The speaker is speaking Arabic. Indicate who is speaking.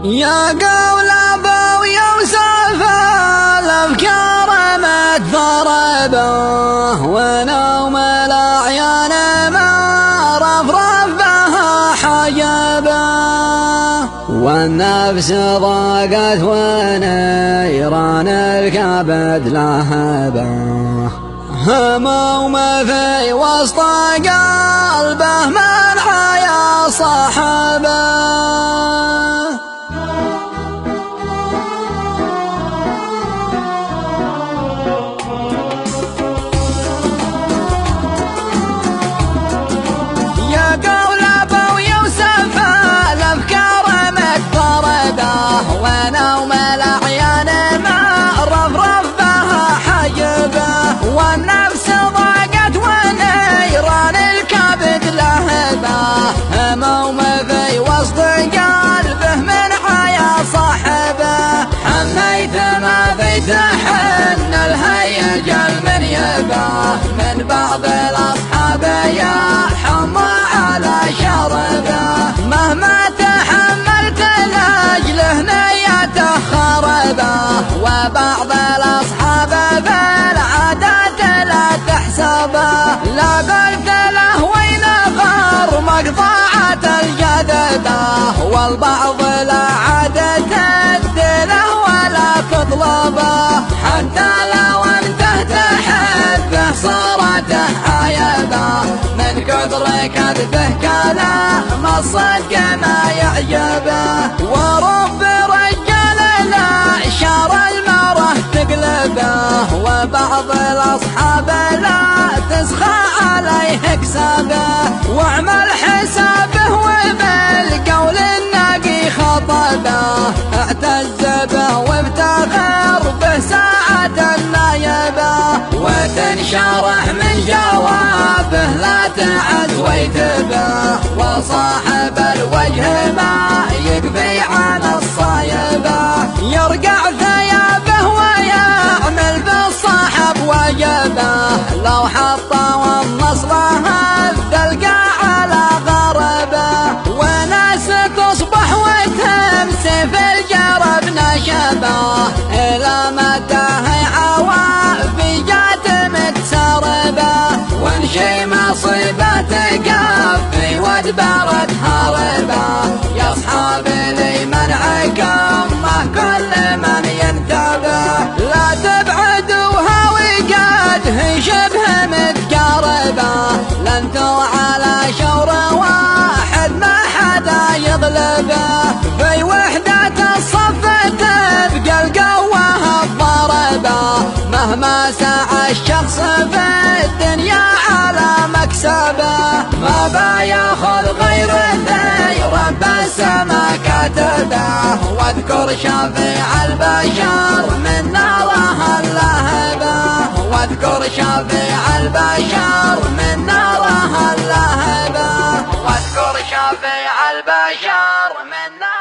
Speaker 1: يا قول ابو يوسف الافكار متضربه ونوم الاعيان ما رفرف بها حجبه والنفس ضاقت ونيران الكبد لهبه هموم في وسط قلبه من حيا صاحبه ونوم الأعيان ما رفرف بها حجبه والنفس ضاقت ونيران الكبد لهبه هموم في وسط قلبه من حيا صاحبه حميت ما بيت حن الهيج المنيبه من بعض الأصحاب يا حمى على شربه مهما تحملت لأجله نيته خربه وبعض الأصحاب بالعادات لا تحسبه لا قلت له وين غار مقطعة الجذبه والبعض لا عادة تدله ولا تطلبه حتى لو انته تحبه صارته عيبه من كثر كذبه كلام الصدق ما يعجبه ورب رجال لا شر المره تقلبه وبعض الاصحاب لا تسخى عليه كسبه واعمل حسابه وبالقول الناقي خطبه اعتز به وابتغر به ساعة النايبه وتنشرح من جوابه لا تعد ويتبه وصاحب الوجه ما يقضي عن الصايبه يرقع ثيابه ويعمل بالصاحب وجبه لو حطوا النصلها الدلقى على غربه وناس تصبح وتمسي في الجرب نشبه إلى متى هي عوافي جات متسربه وان شي مصيبه تقفي وادبرت هربه يا اصحابي لي منعكم ما كل من ينتبه لا تبعدوها وقد هي شبه متقاربه لانتو على شور واحد ما حدا يغلبه في وحدة الصف تبقى القوة الضربة مهما سعى الشخص في الدنيا على مكسبه ما بياخذ غير ذي رب السما كاتبه واذكر شفيع البشر من ناره اللهبه واذكر شفيع البشر من ناره اللهبه واذكر شفيع البشر من ناره